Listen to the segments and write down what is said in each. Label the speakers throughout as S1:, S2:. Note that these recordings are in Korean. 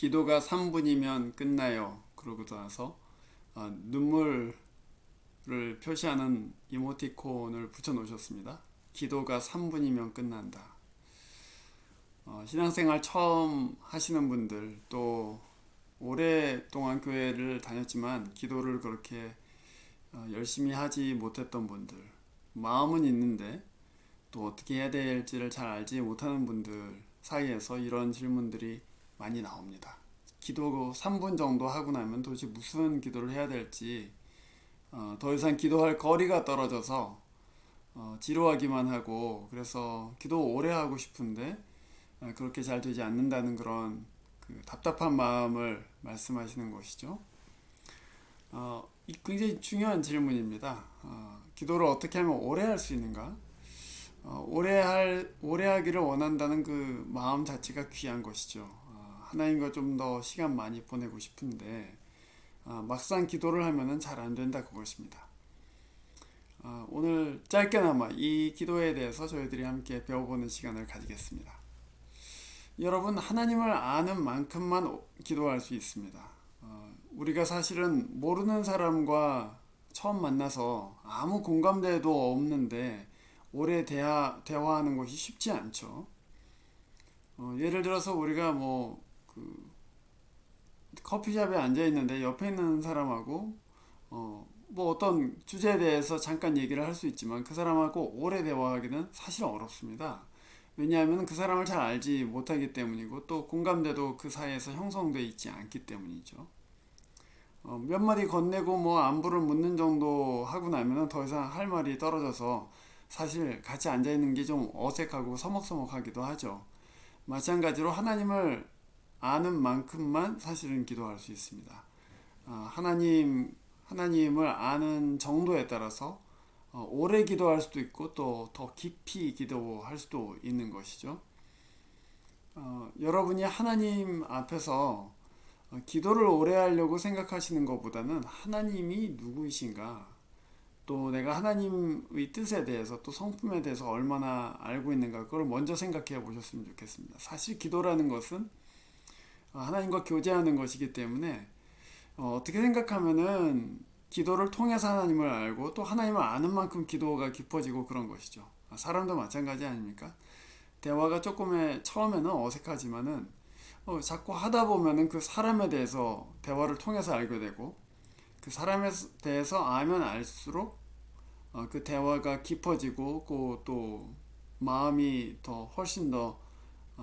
S1: 기도가 3분이면 끝나요. 그러고 나서 눈물을 표시하는 이모티콘을 붙여 놓으셨습니다. 기도가 3분이면 끝난다. 신앙생활 처음 하시는 분들, 또 오랫동안 교회를 다녔지만 기도를 그렇게 열심히 하지 못했던 분들, 마음은 있는데 또 어떻게 해야 될지를 잘 알지 못하는 분들 사이에서 이런 질문들이 많이 나옵니다. 기도 3분 정도 하고 나면 도대체 무슨 기도를 해야 될지 더 이상 기도할 거리가 떨어져서 지루하기만 하고, 그래서 기도 오래 하고 싶은데 그렇게 잘 되지 않는다는 그런 그 답답한 마음을 말씀하시는 것이죠. 굉장히 중요한 질문입니다. 기도를 어떻게 하면 오래 할 수 있는가? 오래 하기를 원한다는 그 마음 자체가 귀한 것이죠. 하나님과 좀 더 시간 많이 보내고 싶은데 막상 기도를 하면은 잘 안 된다, 그것입니다. 오늘 짧게나마 이 기도에 대해서 저희들이 함께 배워보는 시간을 가지겠습니다. 여러분, 하나님을 아는 만큼만 기도할 수 있습니다. 우리가 사실은 모르는 사람과 처음 만나서 아무 공감대도 없는데 오래 대화하는 것이 쉽지 않죠. 예를 들어서 우리가 그 커피숍에 앉아 있는데 옆에 있는 사람하고 어떤 주제에 대해서 잠깐 얘기를 할 수 있지만 그 사람하고 오래 대화하기는 사실 어렵습니다. 왜냐하면 그 사람을 잘 알지 못하기 때문이고, 또 공감대도 그 사이에서 형성되어 있지 않기 때문이죠. 몇 마디 건네고 안부를 묻는 정도 하고 나면 더 이상 할 말이 떨어져서 사실 같이 앉아 있는 게 좀 어색하고 서먹서먹하기도 하죠. 마찬가지로 하나님을 아는 만큼만 사실은 기도할 수 있습니다. 하나님을 아는 정도에 따라서 오래 기도할 수도 있고 또 더 깊이 기도할 수도 있는 것이죠. 여러분이 하나님 앞에서 기도를 오래 하려고 생각하시는 것보다는 하나님이 누구이신가, 또 내가 하나님의 뜻에 대해서 또 성품에 대해서 얼마나 알고 있는가, 그걸 먼저 생각해 보셨으면 좋겠습니다. 사실 기도라는 것은 하나님과 교제하는 것이기 때문에 어떻게 생각하면은 기도를 통해서 하나님을 알고 또 하나님을 아는 만큼 기도가 깊어지고 그런 것이죠. 사람도 마찬가지 아닙니까? 대화가 처음에는 어색하지만은 자꾸 하다 보면은 그 사람에 대해서 대화를 통해서 알게 되고, 그 사람에 대해서 알면 알수록 그 대화가 깊어지고 또 마음이 더 훨씬 더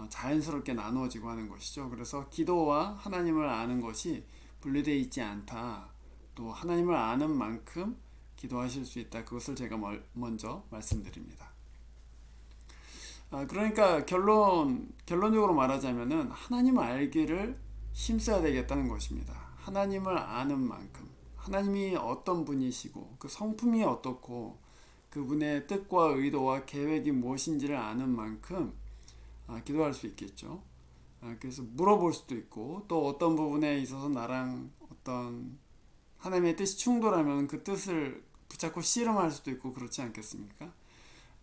S1: 자연스럽게 나누어지고 하는 것이죠. 그래서 기도와 하나님을 아는 것이 분리되어 있지 않다. 또 하나님을 아는 만큼 기도하실 수 있다. 그것을 제가 먼저 말씀드립니다. 그러니까 결론적으로 말하자면은 하나님을 알기를 힘써야 되겠다는 것입니다. 하나님을 아는 만큼, 하나님이 어떤 분이시고 그 성품이 어떻고 그분의 뜻과 의도와 계획이 무엇인지를 아는 만큼 기도할 수 있겠죠. 그래서 물어볼 수도 있고, 또 어떤 부분에 있어서 나랑 어떤 하나님의 뜻이 충돌하면 그 뜻을 붙잡고 씨름할 수도 있고, 그렇지 않겠습니까?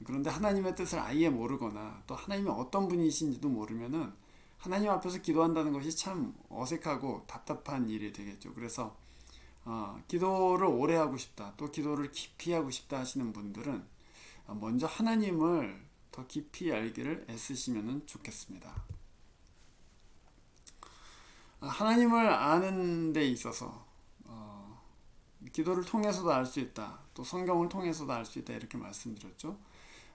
S1: 그런데 하나님의 뜻을 아예 모르거나 또 하나님이 어떤 분이신지도 모르면은 하나님 앞에서 기도한다는 것이 참 어색하고 답답한 일이 되겠죠. 그래서 기도를 오래 하고 싶다, 또 기도를 깊이 하고 싶다 하시는 분들은 먼저 하나님을 더 깊이 알기를 애쓰시면 좋겠습니다. 하나님을 아는 데 있어서 기도를 통해서도 알 수 있다, 또 성경을 통해서도 알 수 있다, 이렇게 말씀드렸죠.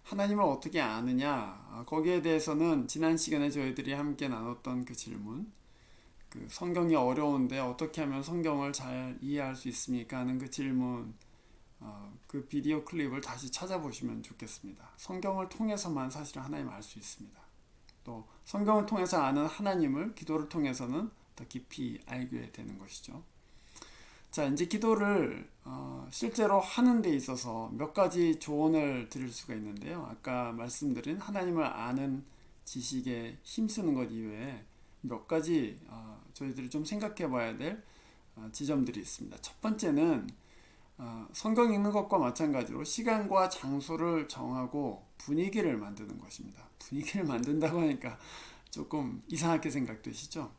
S1: 하나님을 어떻게 아느냐, 거기에 대해서는 지난 시간에 저희들이 함께 나눴던 그 질문, 그 성경이 어려운데 어떻게 하면 성경을 잘 이해할 수 있습니까 하는 그 질문, 그 비디오 클립을 다시 찾아보시면 좋겠습니다. 성경을 통해서만 사실은 하나님을 알 수 있습니다. 또 성경을 통해서 아는 하나님을 기도를 통해서는 더 깊이 알게 되는 것이죠. 자, 이제 기도를 실제로 하는 데 있어서 몇 가지 조언을 드릴 수가 있는데요. 아까 말씀드린 하나님을 아는 지식에 힘쓰는 것 이외에 몇 가지 저희들이 좀 생각해 봐야 될 지점들이 있습니다. 첫 번째는 성경 읽는 것과 마찬가지로 시간과 장소를 정하고 분위기를 만드는 것입니다. 분위기를 만든다고 하니까 조금 이상하게 생각되시죠?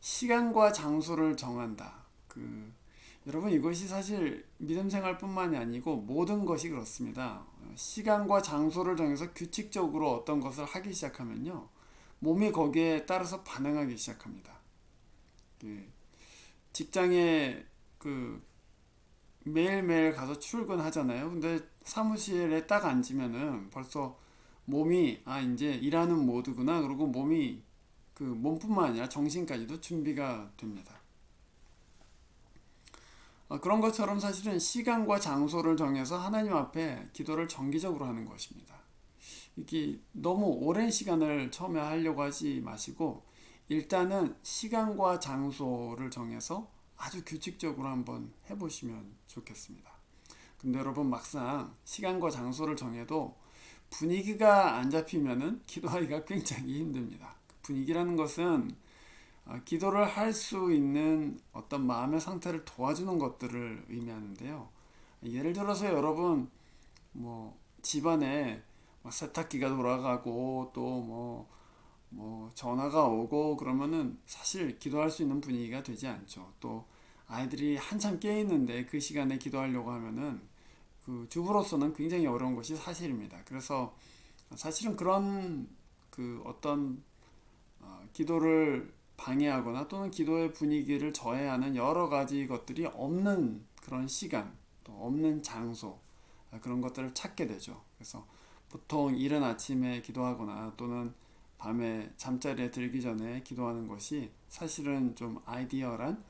S1: 시간과 장소를 정한다. 여러분 이것이 사실 믿음 생활뿐만이 아니고 모든 것이 그렇습니다. 시간과 장소를 정해서 규칙적으로 어떤 것을 하기 시작하면요. 몸이 거기에 따라서 반응하기 시작합니다. 그 직장에 그 매일매일 가서 출근하잖아요. 근데 사무실에 딱 앉으면은 벌써 몸이 이제 일하는 모드구나. 그리고 몸이 몸뿐만 아니라 정신까지도 준비가 됩니다. 그런 것처럼 사실은 시간과 장소를 정해서 하나님 앞에 기도를 정기적으로 하는 것입니다. 이게 너무 오랜 시간을 처음에 하려고 하지 마시고 일단은 시간과 장소를 정해서 아주 규칙적으로 한번 해보시면 좋겠습니다. 근데 여러분 막상 시간과 장소를 정해도 분위기가 안 잡히면은 기도하기가 굉장히 힘듭니다. 분위기라는 것은 기도를 할 수 있는 어떤 마음의 상태를 도와주는 것들을 의미하는데요. 예를 들어서 여러분 뭐 집안에 세탁기가 돌아가고 또 전화가 오고 그러면은 사실 기도할 수 있는 분위기가 되지 않죠. 또 아이들이 한참 깨 있는데 그 시간에 기도하려고 하면은 주부로서는 굉장히 어려운 것이 사실입니다. 그래서 사실은 그런 어떤 기도를 방해하거나 또는 기도의 분위기를 저해하는 여러 가지 것들이 없는 그런 시간, 또 없는 장소, 그런 것들을 찾게 되죠. 그래서 보통 이른 아침에 기도하거나 또는 밤에 잠자리에 들기 전에 기도하는 것이 사실은 좀 아이디어란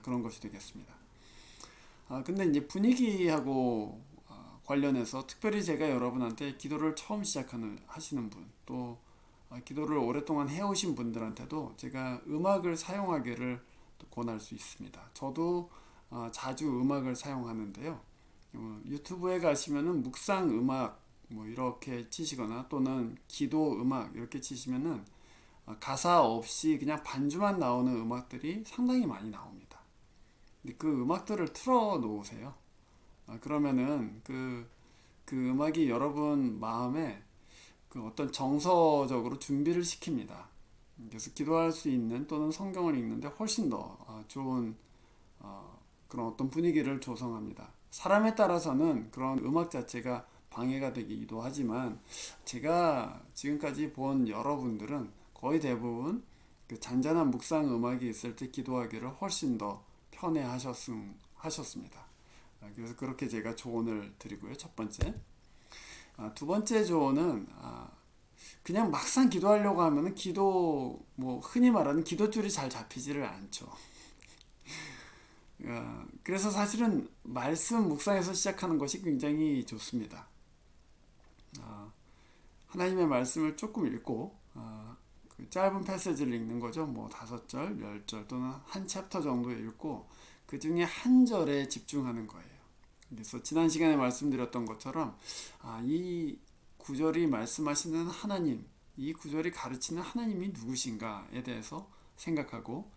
S1: 그런 것이 되겠습니다. 근데 이제 분위기하고 관련해서 특별히 제가 여러분한테 기도를 처음 하시는 분, 또 기도를 오랫동안 해오신 분들한테도 제가 음악을 사용하기를 권할 수 있습니다. 저도 자주 음악을 사용하는데요. 유튜브에 가시면은 묵상 음악 이렇게 치시거나 또는 기도 음악 이렇게 치시면은 가사 없이 그냥 반주만 나오는 음악들이 상당히 많이 나옵니다. 근데 그 음악들을 틀어 놓으세요. 그러면은 그 음악이 여러분 마음에 어떤 정서적으로 준비를 시킵니다. 그래서 기도할 수 있는 또는 성경을 읽는데 훨씬 더 좋은 그런 어떤 분위기를 조성합니다. 사람에 따라서는 그런 음악 자체가 방해가 되기도 하지만 제가 지금까지 본 여러분들은 거의 대부분 잔잔한 묵상 음악이 있을 때 기도하기를 훨씬 더 편해 하셨습니다. 그래서 그렇게 제가 조언을 드리고요. 첫 번째. 두 번째 조언은 그냥 막상 기도하려고 하면은 흔히 말하는 기도줄이 잘 잡히지를 않죠. 그래서 사실은 말씀 묵상에서 시작하는 것이 굉장히 좋습니다. 하나님의 말씀을 조금 읽고 짧은 패시지를 읽는 거죠. 5절, 10절 또는 한 챕터 정도 읽고 그 중에 한 절에 집중하는 거예요. 그래서 지난 시간에 말씀드렸던 것처럼 이 구절이 말씀하시는 하나님, 이 구절이 가르치는 하나님이 누구신가에 대해서 생각하고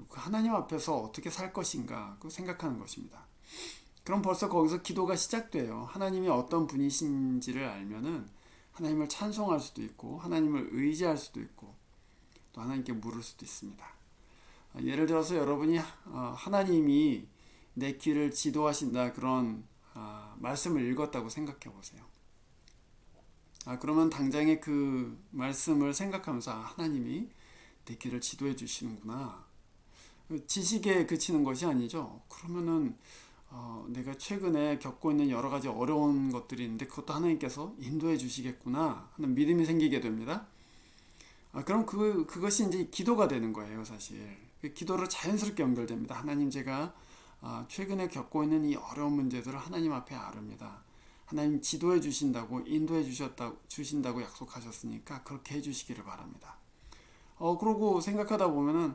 S1: 그 하나님 앞에서 어떻게 살 것인가 생각하는 것입니다. 그럼 벌써 거기서 기도가 시작돼요. 하나님이 어떤 분이신지를 알면은 하나님을 찬송할 수도 있고 하나님을 의지할 수도 있고 또 하나님께 물을 수도 있습니다. 예를 들어서 여러분이 하나님이 내 길을 지도하신다 그런 말씀을 읽었다고 생각해 보세요. 그러면 당장에 그 말씀을 생각하면서 하나님이 내 길을 지도해 주시는구나. 지식에 그치는 것이 아니죠. 그러면은 내가 최근에 겪고 있는 여러 가지 어려운 것들이 있는데 그것도 하나님께서 인도해 주시겠구나 하는 믿음이 생기게 됩니다. 그럼 그것이 이제 기도가 되는 거예요, 사실. 기도로 자연스럽게 연결됩니다. 하나님, 제가 최근에 겪고 있는 이 어려운 문제들을 하나님 앞에 아릅니다. 하나님 지도해 주신다고 인도해 주신다고 약속하셨으니까 그렇게 해주시기를 바랍니다. 그러고 생각하다 보면은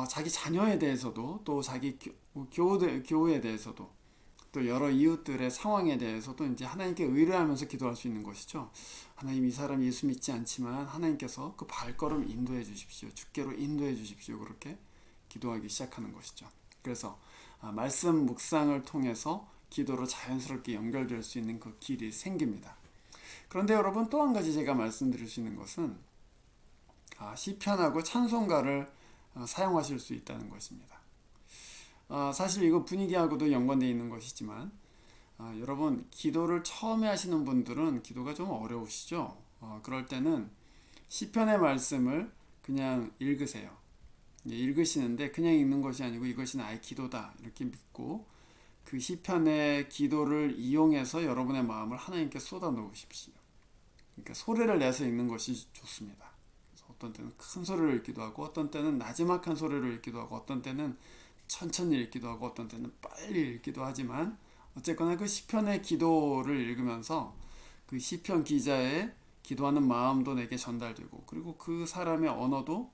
S1: 자기 자녀에 대해서도 또 자기 교우에 대해서도 또 여러 이웃들의 상황에 대해서도 이제 하나님께 의뢰하면서 기도할 수 있는 것이죠. 하나님, 이 사람 예수 믿지 않지만 하나님께서 그 발걸음 인도해 주십시오. 주께로 인도해 주십시오. 그렇게 기도하기 시작하는 것이죠. 그래서 말씀 묵상을 통해서 기도로 자연스럽게 연결될 수 있는 그 길이 생깁니다. 그런데 여러분, 또 한 가지 제가 말씀드릴 수 있는 것은 시편하고 찬송가를 사용하실 수 있다는 것입니다. 사실 이거 분위기하고도 연관되어 있는 것이지만 여러분 기도를 처음에 하시는 분들은 기도가 좀 어려우시죠? 그럴 때는 시편의 말씀을 그냥 읽으세요. 읽으시는데 그냥 읽는 것이 아니고 이것이 나의 기도다 이렇게 믿고 그 시편의 기도를 이용해서 여러분의 마음을 하나님께 쏟아 놓으십시오. 그러니까 소리를 내서 읽는 것이 좋습니다. 그래서 어떤 때는 큰 소리로 읽기도 하고 어떤 때는 나지막한 소리로 읽기도 하고 어떤 때는 천천히 읽기도 하고 어떤 때는 빨리 읽기도 하지만 어쨌거나 그 시편의 기도를 읽으면서 그 시편 기자의 기도하는 마음도 내게 전달되고 그리고 그 사람의 언어도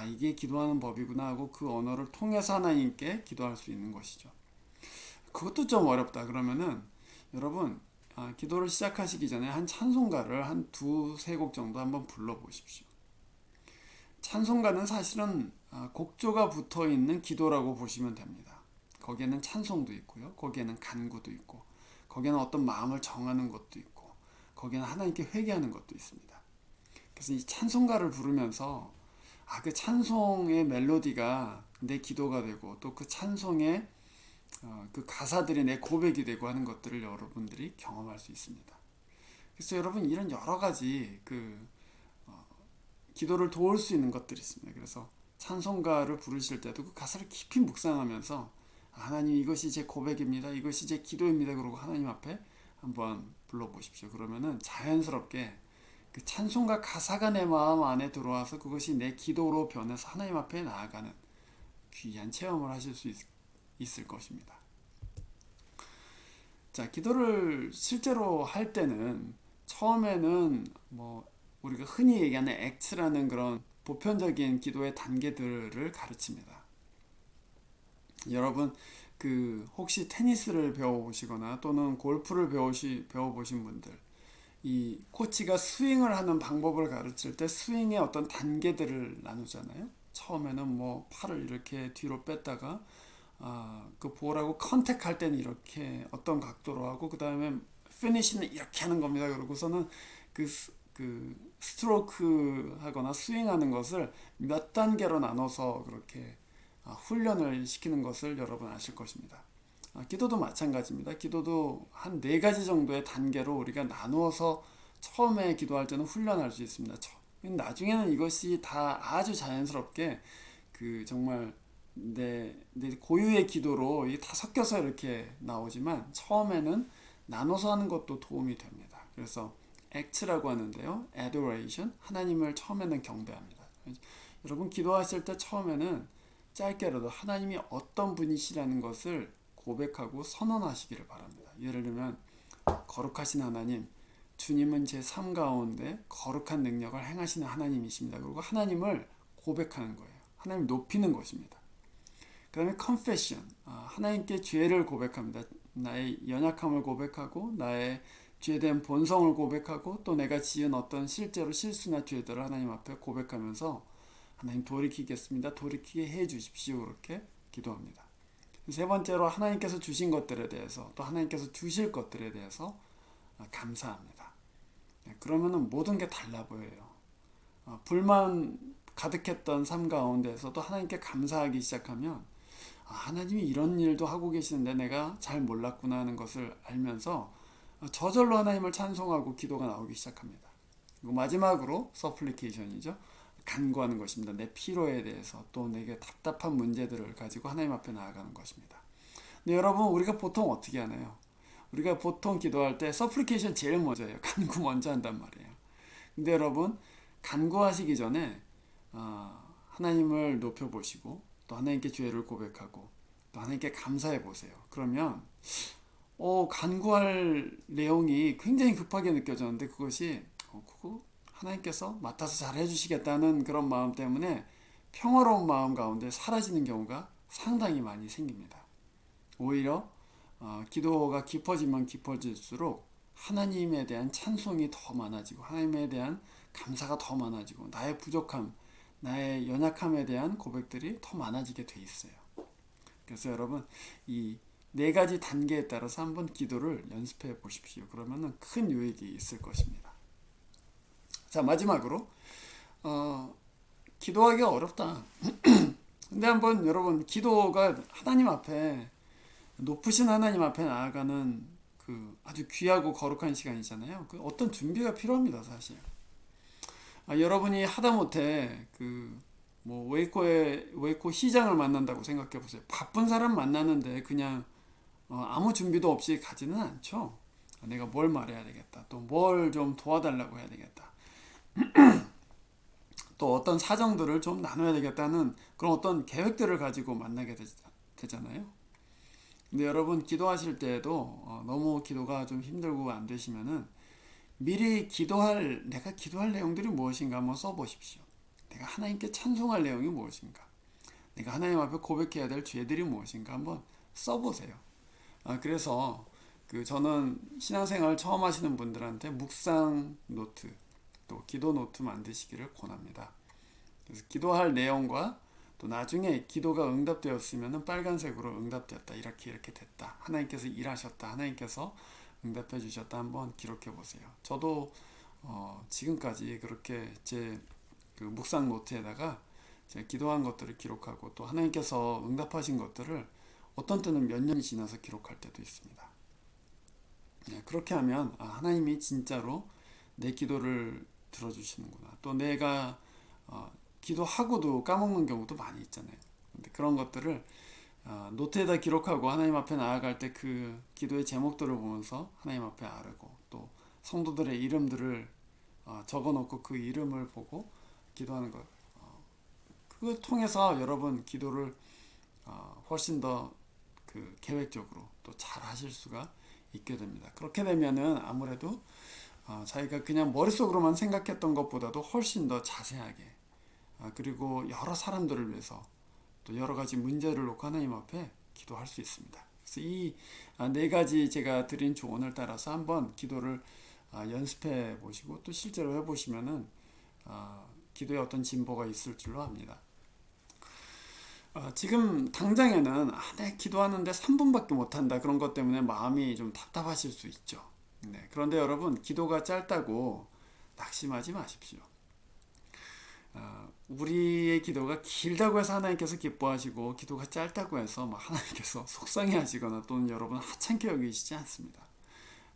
S1: 이게 기도하는 법이구나 하고 그 언어를 통해서 하나님께 기도할 수 있는 것이죠. 그것도 좀 어렵다 그러면은 여러분 기도를 시작하시기 전에 한 찬송가를 한 두세 곡 정도 한번 불러보십시오. 찬송가는 사실은 곡조가 붙어 있는 기도라고 보시면 됩니다. 거기에는 찬송도 있고요. 거기에는 간구도 있고 거기에는 어떤 마음을 정하는 것도 있고 거기에는 하나님께 회개하는 것도 있습니다. 그래서 이 찬송가를 부르면서 그 찬송의 멜로디가 내 기도가 되고 또 그 찬송의 그 가사들이 내 고백이 되고 하는 것들을 여러분들이 경험할 수 있습니다. 그래서 여러분 이런 여러 가지 기도를 도울 수 있는 것들이 있습니다. 그래서 찬송가를 부르실 때도 그 가사를 깊이 묵상하면서 하나님 이것이 제 고백입니다. 이것이 제 기도입니다. 그러고 하나님 앞에 한번 불러보십시오. 그러면은 자연스럽게 그 찬송가 가사가 내 마음 안에 들어와서 그것이 내 기도로 변해서 하나님 앞에 나아가는 귀한 체험을 하실 수 있을 것입니다. 자, 기도를 실제로 할 때는 처음에는 우리가 흔히 얘기하는 액트라는 그런 보편적인 기도의 단계들을 가르칩니다. 여러분 혹시 테니스를 배워보시거나 또는 골프를 배워보신 분들 이 코치가 스윙을 하는 방법을 가르칠 때 스윙의 어떤 단계들을 나누잖아요. 처음에는 팔을 이렇게 뒤로 뺐다가 그 볼하고 컨택할 때는 이렇게 어떤 각도로 하고 그 다음에 피니시는 이렇게 하는 겁니다. 그러고서는 그 스트로크 하거나 스윙하는 것을 몇 단계로 나눠서 그렇게 훈련을 시키는 것을 여러분 아실 것입니다. 기도도 마찬가지입니다. 기도도 한 4가지 정도의 단계로 우리가 나누어서 처음에 기도할 때는 훈련할 수 있습니다. 나중에는 이것이 다 아주 자연스럽게 정말 내 고유의 기도로 다 섞여서 이렇게 나오지만 처음에는 나눠서 하는 것도 도움이 됩니다. 그래서 act라고 하는데요. adoration, 하나님을 처음에는 경배합니다. 여러분 기도하실 때 처음에는 짧게라도 하나님이 어떤 분이시라는 것을 고백하고 선언하시기를 바랍니다. 예를 들면 거룩하신 하나님, 주님은 제 삶 가운데 거룩한 능력을 행하시는 하나님이십니다. 그리고 하나님을 고백하는 거예요. 하나님 높이는 것입니다. 그 다음에 confession, 하나님께 죄를 고백합니다. 나의 연약함을 고백하고 나의 죄된 본성을 고백하고 또 내가 지은 어떤 실제로 실수나 죄들을 하나님 앞에 고백하면서 하나님 돌이키겠습니다. 돌이키게 해 주십시오. 그렇게 기도합니다. 세 번째로 하나님께서 주신 것들에 대해서 또 하나님께서 주실 것들에 대해서 감사합니다. 그러면은 모든 게 달라 보여요. 불만 가득했던 삶 가운데서도 하나님께 감사하기 시작하면 하나님이 이런 일도 하고 계시는데 내가 잘 몰랐구나 하는 것을 알면서 저절로 하나님을 찬송하고 기도가 나오기 시작합니다. 그리고 마지막으로 supplication이죠. 간구하는 것입니다. 내 필요에 대해서 또 내게 답답한 문제들을 가지고 하나님 앞에 나아가는 것입니다. 근데 여러분 우리가 보통 어떻게 하나요? 우리가 보통 기도할 때 supplication 제일 먼저 해요. 간구 먼저 한단 말이에요. 근데 여러분 간구하시기 전에 하나님을 높여보시고 또 하나님께 죄를 고백하고 또 하나님께 감사해 보세요. 그러면 간구할 내용이 굉장히 급하게 느껴졌는데 그것이 그거 하나님께서 맡아서 잘 해주시겠다는 그런 마음 때문에 평화로운 마음 가운데 사라지는 경우가 상당히 많이 생깁니다. 오히려 기도가 깊어지면 깊어질수록 하나님에 대한 찬송이 더 많아지고 하나님에 대한 감사가 더 많아지고 나의 부족함, 나의 연약함에 대한 고백들이 더 많아지게 돼 있어요. 그래서 여러분 이 4가지 단계에 따라서 한번 기도를 연습해 보십시오. 그러면 큰 유익이 있을 것입니다. 자, 마지막으로 기도하기가 어렵다. 근데 한번 여러분, 기도가 하나님 앞에, 높으신 하나님 앞에 나아가는 그 아주 귀하고 거룩한 시간이잖아요. 그 어떤 준비가 필요합니다, 사실. 여러분이 하다못해 그 뭐 웨이코 시장을 만난다고 생각해 보세요. 바쁜 사람 만나는데 그냥 아무 준비도 없이 가지는 않죠. 내가 뭘 말해야 되겠다. 또 뭘 좀 도와달라고 해야 되겠다. 또 어떤 사정들을 좀 나눠야 되겠다는 그런 어떤 계획들을 가지고 만나게 되잖아요. 근데 여러분, 기도하실 때에도 너무 기도가 좀 힘들고 안 되시면은 미리 내가 기도할 내용들이 무엇인가 한번 써보십시오. 내가 하나님께 찬송할 내용이 무엇인가, 내가 하나님 앞에 고백해야 될 죄들이 무엇인가 한번 써보세요. 그래서 저는 신앙생활 처음 하시는 분들한테 묵상 노트, 또 기도 노트 만드시기를 권합니다. 그래서 기도할 내용과 또 나중에 기도가 응답되었으면 빨간색으로 응답되었다, 이렇게 됐다, 하나님께서 일하셨다, 하나님께서 응답해 주셨다 한번 기록해 보세요. 저도 지금까지 그렇게 제 그 묵상 노트에다가 제가 기도한 것들을 기록하고 또 하나님께서 응답하신 것들을 어떤 때는 몇 년이 지나서 기록할 때도 있습니다. 그렇게 하면 하나님이 진짜로 내 기도를 들어주시는구나. 또 내가 기도하고도 까먹는 경우도 많이 있잖아요. 근데 그런 것들을 노트에다 기록하고 하나님 앞에 나아갈 때 그 기도의 제목들을 보면서 하나님 앞에 아뢰고, 또 성도들의 이름들을 적어놓고 그 이름을 보고 기도하는 것, 그걸 통해서 여러분 기도를 훨씬 더 그 계획적으로 또 잘 하실 수가 있게 됩니다. 그렇게 되면은 아무래도 자기가 그냥 머릿속으로만 생각했던 것보다도 훨씬 더 자세하게, 그리고 여러 사람들을 위해서 또 여러 가지 문제를 놓고 하나님 앞에 기도할 수 있습니다. 그래서 이 네 가지 제가 드린 조언을 따라서 한번 기도를 연습해 보시고 또 실제로 해보시면은 기도에 어떤 진보가 있을 줄로 압니다. 지금 당장에는 내 기도하는데 3분밖에 못한다, 그런 것 때문에 마음이 좀 답답하실 수 있죠. 네, 그런데 여러분, 기도가 짧다고 낙심하지 마십시오. 우리의 기도가 길다고 해서 하나님께서 기뻐하시고, 기도가 짧다고 해서 하나님께서 속상해 하시거나 또는 여러분 하찮게 여기시지 않습니다.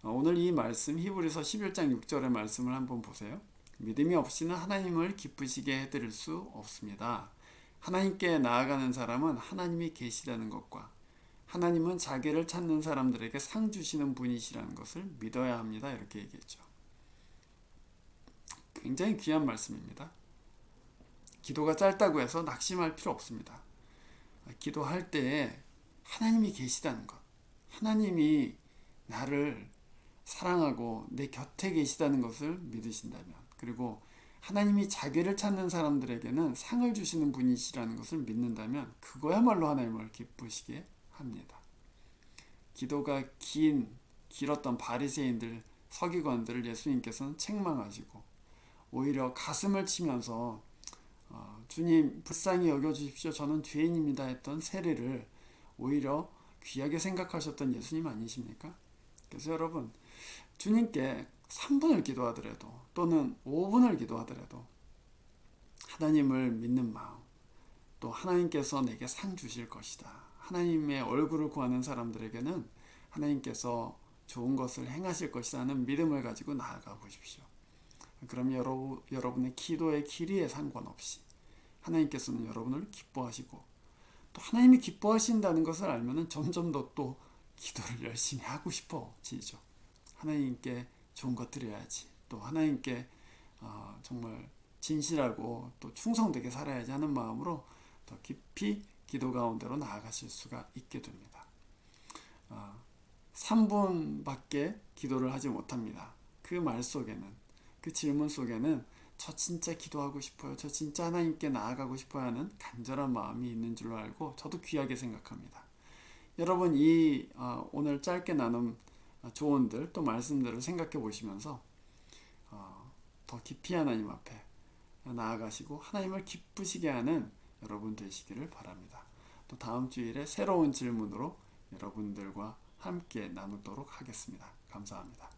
S1: 오늘 이 말씀, 히브리서 11장 6절의 말씀을 한번 보세요. 믿음이 없이는 하나님을 기쁘시게 해드릴 수 없습니다. 하나님께 나아가는 사람은 하나님이 계시다는 것과 하나님은 자기를 찾는 사람들에게 상 주시는 분이시라는 것을 믿어야 합니다. 이렇게 얘기했죠. 굉장히 귀한 말씀입니다. 기도가 짧다고 해서 낙심할 필요 없습니다. 기도할 때에 하나님이 계시다는 것, 하나님이 나를 사랑하고 내 곁에 계시다는 것을 믿으신다면, 그리고 하나님이 자기를 찾는 사람들에게는 상을 주시는 분이시라는 것을 믿는다면, 그거야말로 하나님을 기쁘시게 합니다. 기도가 길었던 바리새인들, 서기관들을 예수님께서는 책망하시고 오히려 가슴을 치면서 주님 불쌍히 여겨주십시오, 저는 죄인입니다 했던 세리를 오히려 귀하게 생각하셨던 예수님 아니십니까? 그래서 여러분, 주님께 3분을 기도하더라도 또는 5분을 기도하더라도 하나님을 믿는 마음, 또 하나님께서 내게 상 주실 것이다, 하나님의 얼굴을 구하는 사람들에게는 하나님께서 좋은 것을 행하실 것이다 하는 믿음을 가지고 나아가 보십시오. 그럼 여러분의 기도의 길이에 상관없이 하나님께서는 여러분을 기뻐하시고, 또 하나님이 기뻐하신다는 것을 알면 점점 더 또 기도를 열심히 하고 싶어지죠. 하나님께 좋은 것 드려야지, 또 하나님께 정말 진실하고 또 충성되게 살아야지 하는 마음으로 더 깊이 기도 가운데로 나아가실 수가 있게 됩니다. 3분밖에 기도를 하지 못합니다. 그 말 속에는, 그 질문 속에는 저 진짜 기도하고 싶어요, 저 진짜 하나님께 나아가고 싶어요 하는 간절한 마음이 있는 줄로 알고 저도 귀하게 생각합니다. 여러분, 이 오늘 짧게 나눈 조언들 또 말씀들을 생각해 보시면서 더 깊이 하나님 앞에 나아가시고 하나님을 기쁘시게 하는 여러분 되시기를 바랍니다. 또 다음 주일에 새로운 질문으로 여러분들과 함께 나누도록 하겠습니다. 감사합니다.